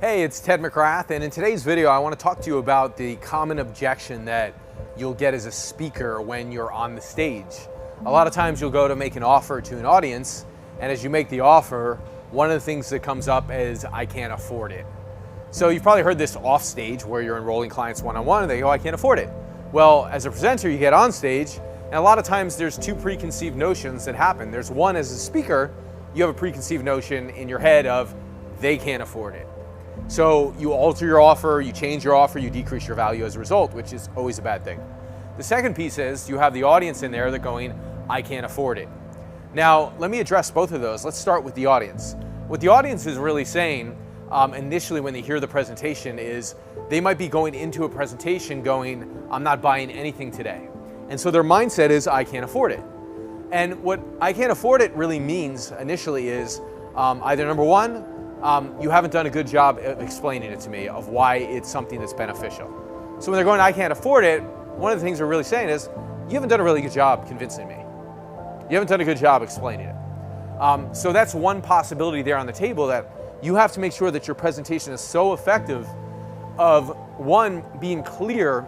Hey, it's Ted McGrath, and in today's video I want to talk to you about the common objection that you'll get as a speaker when you're on the stage. A lot of times you'll go to make an offer to an audience, and as you make the offer, one of the things that comes up is, I can't afford it. So you've probably heard this off stage where you're enrolling clients one-on-one and they go, I can't afford it. Well, as a presenter, you get on stage, and a lot of times there's two preconceived notions that happen. There's one, as a speaker, you have a preconceived notion in your head of, they can't afford it. So you alter your offer, you change your offer, you decrease your value as a result, which is always a bad thing. The second piece is you have the audience in there that going, I can't afford it. Now, let me address both of those. Let's start with the audience. What the audience is really saying initially when they hear the presentation is they might be going into a presentation going, I'm not buying anything today. And so their mindset is, I can't afford it. And what I can't afford it really means initially is either number one, you haven't done a good job of explaining it to me of why it's something that's beneficial. So when they're going, I can't afford it, one of the things they're really saying is, you haven't done a really good job convincing me. You haven't done a good job explaining it. So that's one possibility there on the table, that you have to make sure that your presentation is so effective of, one, being clear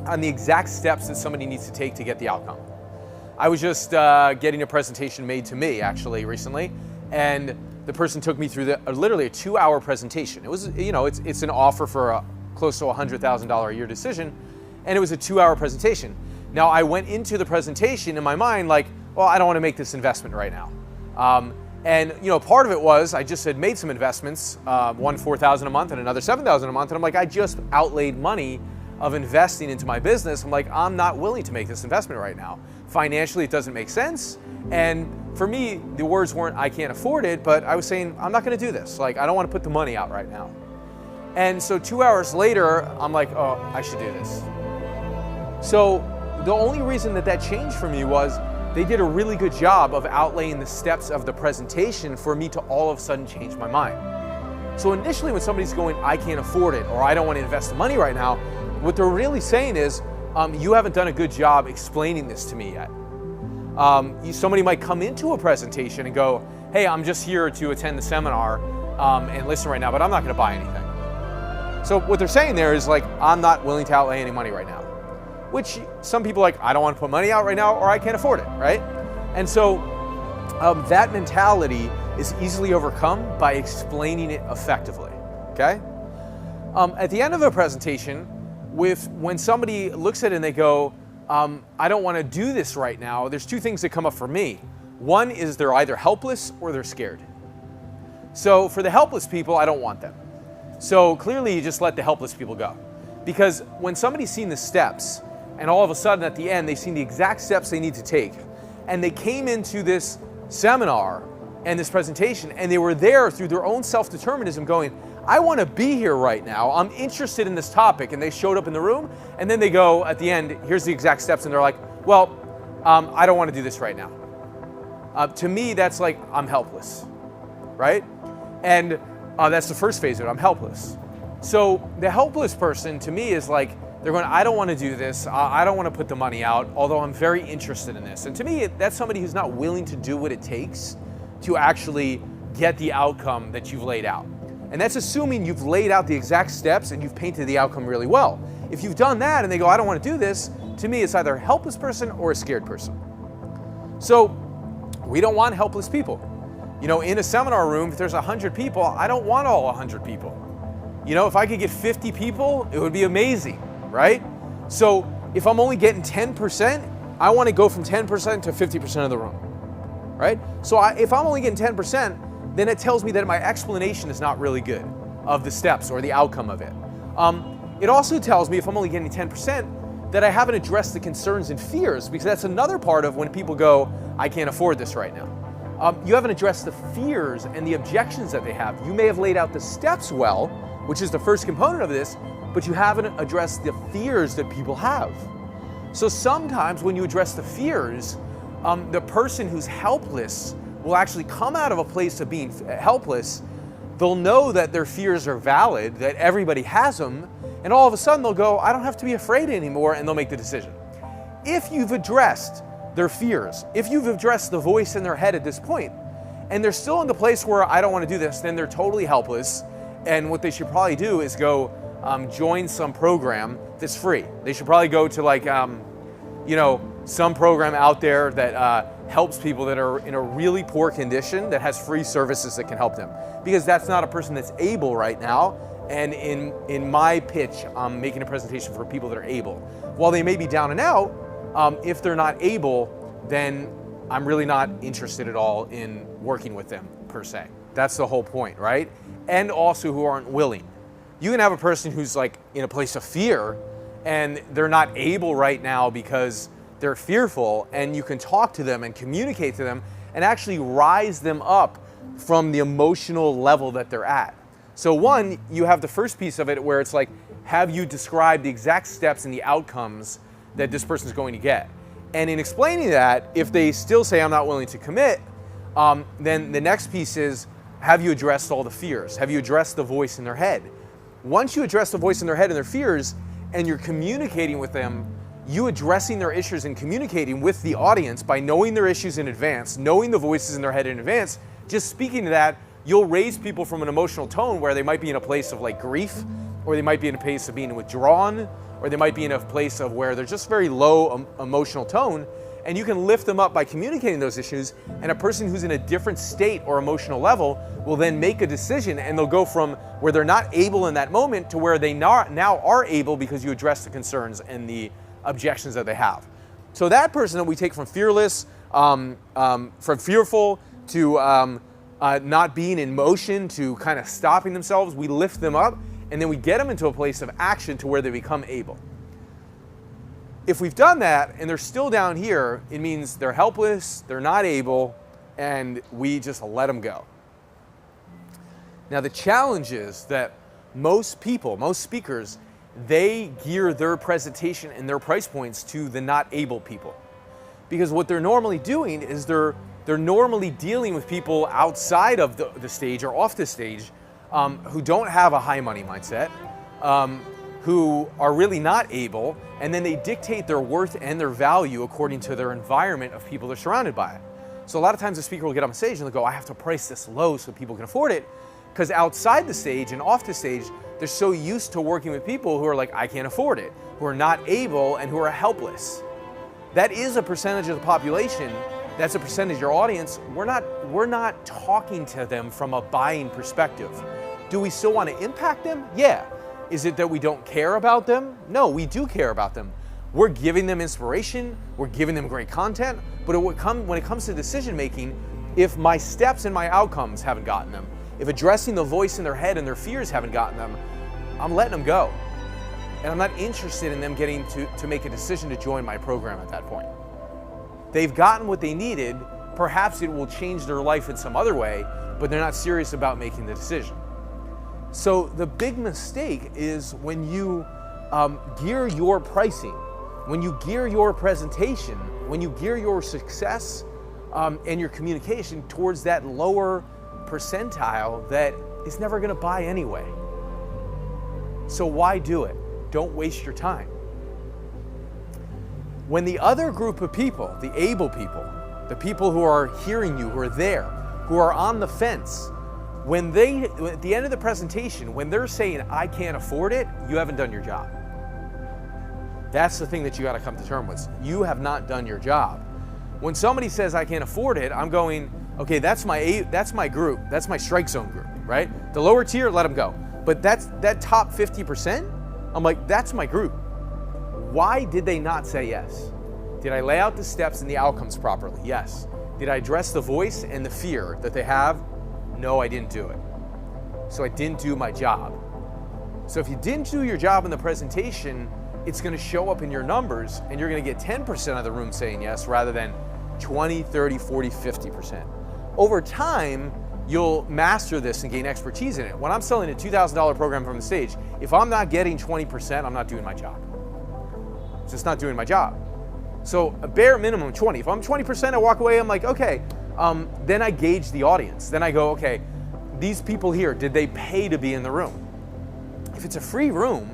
on the exact steps that somebody needs to take to get the outcome. I was just getting a presentation made to me actually recently, and the person took me through literally a 2-hour presentation. It was, it's an offer for a close to $100,000 a year decision, and it was a 2-hour presentation. Now I went into the presentation in my mind like, well, I don't want to make this investment right now. And part of it was I just had made some investments, one $4,000 a month and another $7,000 a month, and I'm like, I just outlaid money of investing into my business. I'm like, I'm not willing to make this investment right now. Financially, it doesn't make sense. And for me, the words weren't, I can't afford it, but I was saying, I'm not going to do this. Like, I don't want to put the money out right now. And so 2 hours later, I'm like, oh, I should do this. So the only reason that changed for me was they did a really good job of outlaying the steps of the presentation for me to all of a sudden change my mind. So initially when somebody's going, I can't afford it, or I don't want to invest the money right now, what they're really saying is, you haven't done a good job explaining this to me yet. Somebody might come into a presentation and go, hey, I'm just here to attend the seminar and listen right now, but I'm not going to buy anything. So what they're saying there is like, I'm not willing to outlay any money right now. Which some people are like, I don't want to put money out right now, or I can't afford it, right? And so that mentality is easily overcome by explaining it effectively, okay? At the end of a presentation, when somebody looks at it and they go, I don't want to do this right now, there's two things that come up for me. One is they're either helpless or they're scared. So for the helpless people, I don't want them. So clearly you just let the helpless people go. Because when somebody's seen the steps, and all of a sudden at the end they've seen the exact steps they need to take, and they came into this seminar and this presentation, and they were there through their own self-determinism going, I want to be here right now, I'm interested in this topic, and they showed up in the room, and then they go at the end, here's the exact steps, and they're like, well, I don't want to do this right now. To me, that's like, I'm helpless, right? And that's the first phase of it, I'm helpless. So the helpless person to me is like, they're going, I don't want to do this, I don't want to put the money out, although I'm very interested in this. And to me, that's somebody who's not willing to do what it takes to actually get the outcome that you've laid out. And that's assuming you've laid out the exact steps and you've painted the outcome really well. If you've done that and they go, I don't want to do this, to me it's either a helpless person or a scared person. So we don't want helpless people. In a seminar room, if there's 100 people, I don't want all 100 people. If I could get 50 people, it would be amazing, right? So if I'm only getting 10%, I want to go from 10% to 50% of the room, right? So if I'm only getting 10%, then it tells me that my explanation is not really good of the steps or the outcome of it. It also tells me if I'm only getting 10% that I haven't addressed the concerns and fears, because that's another part of when people go, I can't afford this right now. You haven't addressed the fears and the objections that they have. You may have laid out the steps well, which is the first component of this, but you haven't addressed the fears that people have. So sometimes when you address the fears, the person who's helpless will actually come out of a place of being helpless. They'll know that their fears are valid, that everybody has them, and all of a sudden they'll go, I don't have to be afraid anymore, and they'll make the decision. If you've addressed their fears, if you've addressed the voice in their head at this point, and they're still in the place where I don't want to do this, then they're totally helpless, And what they should probably do is go join some program that's free. They should probably go to like, some program out there that helps people that are in a really poor condition, that has free services that can help them. Because that's not a person that's able right now. And in my pitch, I'm making a presentation for people that are able. While they may be down and out, if they're not able, then I'm really not interested at all in working with them per se. That's the whole point, right? And also who aren't willing. You can have a person who's like in a place of fear and they're not able right now because they're fearful, and you can talk to them and communicate to them and actually rise them up from the emotional level that they're at. So one, you have the first piece of it where it's like, have you described the exact steps and the outcomes that this person's going to get? And in explaining that, if they still say, I'm not willing to commit, then the next piece is, have you addressed all the fears? Have you addressed the voice in their head? Once you address the voice in their head and their fears, and you're communicating with them, you addressing their issues and communicating with the audience by knowing their issues in advance, knowing the voices in their head in advance, just speaking to that, you'll raise people from an emotional tone where they might be in a place of like grief, or they might be in a place of being withdrawn, or they might be in a place of where they're just very low emotional tone, and you can lift them up by communicating those issues, and a person who's in a different state or emotional level will then make a decision, and they'll go from where they're not able in that moment to where they now are able because you address the concerns and the objections that they have. So that person that we take from fearless, from fearful to not being in motion to kind of stopping themselves, we lift them up and then we get them into a place of action to where they become able. If we've done that and they're still down here, it means they're helpless, they're not able, and we just let them go. Now the challenge is that most people, most speakers, they gear their presentation and their price points to the not able people. Because what they're normally doing is they're normally dealing with people outside of the stage or off the stage who don't have a high money mindset, who are really not able, and then they dictate their worth and their value according to their environment of people they're surrounded by. So a lot of times the speaker will get on stage and they'll go, I have to price this low so people can afford it, because outside the stage and off the stage, they're so used to working with people who are like, I can't afford it, who are not able and who are helpless. That is a percentage of the population. That's a percentage of your audience. We're not talking to them from a buying perspective. Do we still want to impact them? Yeah. Is it that we don't care about them? No, we do care about them. We're giving them inspiration, we're giving them great content, but when it comes to decision making, if my steps and my outcomes haven't gotten them, if addressing the voice in their head and their fears haven't gotten them, I'm letting them go. And I'm not interested in them getting to make a decision to join my program at that point. They've gotten what they needed, perhaps it will change their life in some other way, but they're not serious about making the decision. So the big mistake is when you gear your pricing, when you gear your presentation, when you gear your success and your communication towards that lower percentile that is never going to buy anyway. So why do it? Don't waste your time. When the other group of people, the able people, the people who are hearing you, who are there, who are on the fence, when they, at the end of the presentation, when they're saying, I can't afford it, you haven't done your job. That's the thing that you got to come to terms with. You have not done your job. When somebody says, I can't afford it, I'm going, okay, that's my group. That's my strike zone group, right? The lower tier, let them go. But that top 50%, I'm like, that's my group. Why did they not say yes? Did I lay out the steps and the outcomes properly? Yes. Did I address the voice and the fear that they have? No, I didn't do it. So I didn't do my job. So if you didn't do your job in the presentation, it's going to show up in your numbers and you're going to get 10% of the room saying yes rather than 20, 30, 40, 50%. Over time, you'll master this and gain expertise in it. When I'm selling a $2,000 program from the stage, if I'm not getting 20%, I'm not doing my job. It's just not doing my job. So a bare minimum 20. If I'm 20%, I walk away, I'm like, okay. Then I gauge the audience. Then I go, okay, these people here, did they pay to be in the room? If it's a free room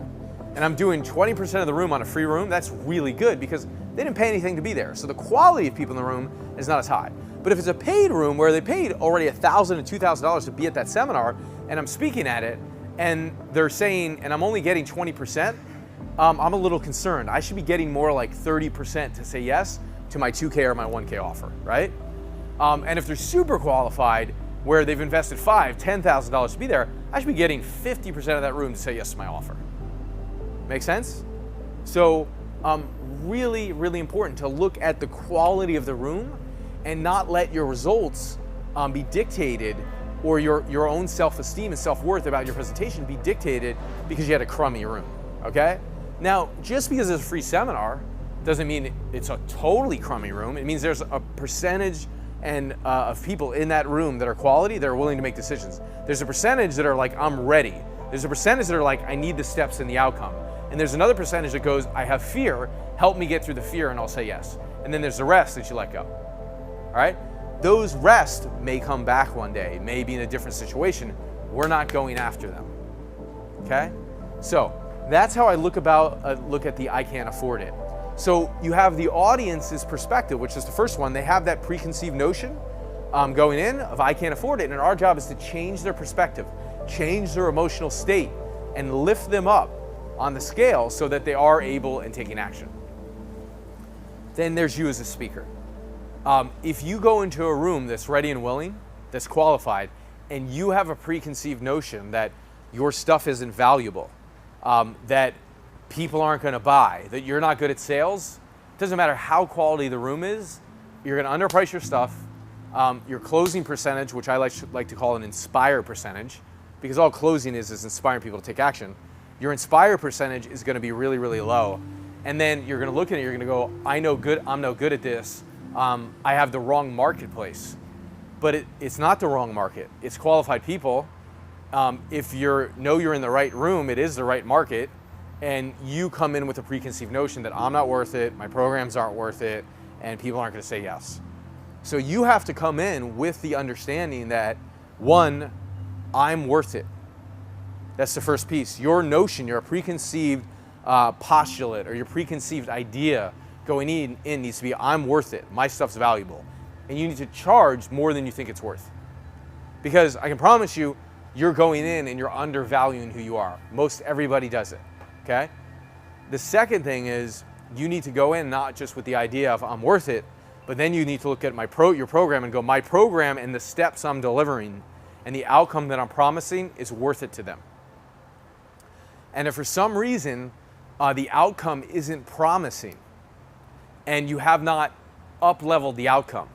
and I'm doing 20% of the room on a free room, that's really good because they didn't pay anything to be there. So the quality of people in the room is not as high. But if it's a paid room where they paid already $1,000 and $2,000 to be at that seminar and I'm speaking at it and they're saying, and I'm only getting 20%, I'm a little concerned. I should be getting more like 30% to say yes to my 2K or my 1K offer, right? And if they're super qualified, where they've invested $5,000, $10,000 to be there, I should be getting 50% of that room to say yes to my offer. Make sense? So really, really important to look at the quality of the room and not let your results be dictated, or your own self-esteem and self-worth about your presentation be dictated because you had a crummy room, okay? Now, just because it's a free seminar doesn't mean it's a totally crummy room. It means there's a percentage of people in that room that are quality, that are willing to make decisions. There's a percentage that are like, I'm ready. There's a percentage that are like, I need the steps and the outcome. And there's another percentage that goes, I have fear, help me get through the fear and I'll say yes. And then there's the rest that you let go, all right? Those rest may come back one day, may be in a different situation. We're not going after them, okay? So that's how I look at the I can't afford it. So you have the audience's perspective, which is the first one. They have that preconceived notion going in of I can't afford it. And our job is to change their perspective, change their emotional state, and lift them up on the scale so that they are able and taking action. Then there's you as a speaker. If you go into a room that's ready and willing, that's qualified, and you have a preconceived notion that your stuff isn't valuable, that people aren't going to buy, that you're not good at sales, it doesn't matter how quality the room is, you're going to underprice your stuff. Your closing percentage, which I like to call an inspire percentage, because all closing is inspiring people to take action. Your inspire percentage is going to be really, really low. And then you're going to look at it, you're going to go, I'm no good at this. I have the wrong marketplace. But it's not the wrong market. It's qualified people. If you're in the right room, it is the right market. And you come in with a preconceived notion that I'm not worth it, my programs aren't worth it, and people aren't going to say yes. So you have to come in with the understanding that, one, I'm worth it. That's the first piece. Your notion, your preconceived postulate or your preconceived idea going in needs to be, I'm worth it, my stuff's valuable. And you need to charge more than you think it's worth. Because I can promise you, you're going in and you're undervaluing who you are. Most everybody does it. Okay? The second thing is you need to go in not just with the idea of I'm worth it, but then you need to look at your program and go, my program and the steps I'm delivering and the outcome that I'm promising is worth it to them. And if for some reason the outcome isn't promising and you have not up-leveled the outcome.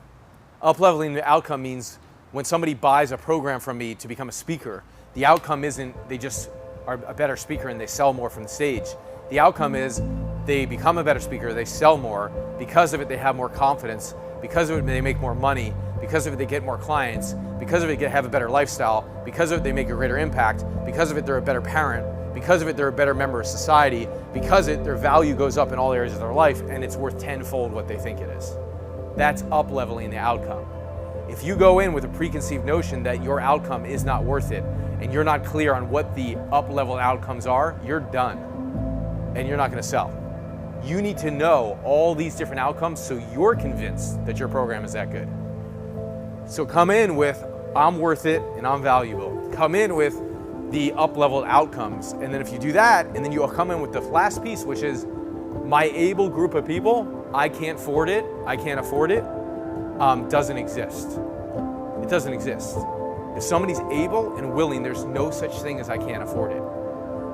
Up-leveling the outcome means when somebody buys a program from me to become a speaker, the outcome isn't they just are a better speaker and they sell more from the stage. The outcome is they become a better speaker, they sell more. Because of it, they have more confidence. Because of it, they make more money. Because of it, they get more clients. Because of it, they have a better lifestyle. Because of it, they make a greater impact. Because of it, they're a better parent. Because of it, they're a better member of society. Because of it, their value goes up in all areas of their life and it's worth tenfold what they think it is. That's up-leveling the outcome. If you go in with a preconceived notion that your outcome is not worth it and you're not clear on what the up-level outcomes are, you're done and you're not going to sell. You need to know all these different outcomes so you're convinced that your program is that good. So come in with, I'm worth it and I'm valuable. Come in with the up-leveled outcomes. And then if you do that, and then you'll come in with the last piece, which is my able group of people, I can't afford it, doesn't exist. It doesn't exist. If somebody's able and willing, there's no such thing as I can't afford it.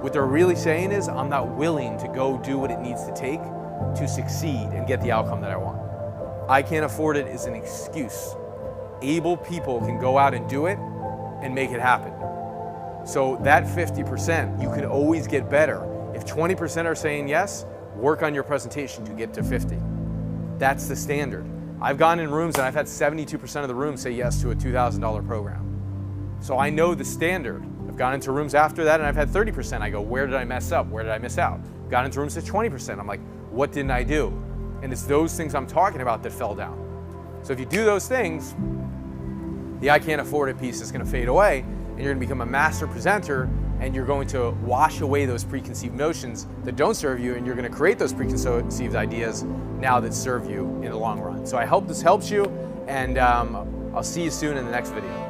What they're really saying is, I'm not willing to go do what it needs to take to succeed and get the outcome that I want. I can't afford it is an excuse. Able people can go out and do it and make it happen. So that 50%, you can always get better. If 20% are saying yes, work on your presentation to get to 50. That's the standard. I've gone in rooms and I've had 72% of the room say yes to a $2,000 program. So I know the standard. I've gone into rooms after that and I've had 30%. I go, where did I mess up? Where did I miss out? Got into rooms at 20%. I'm like, what didn't I do? And it's those things I'm talking about that fell down. So if you do those things, the I can't afford it piece is going to fade away and you're going to become a master presenter and you're going to wash away those preconceived notions that don't serve you and you're going to create those preconceived ideas now that serve you in the long run. So I hope this helps you and I'll see you soon in the next video.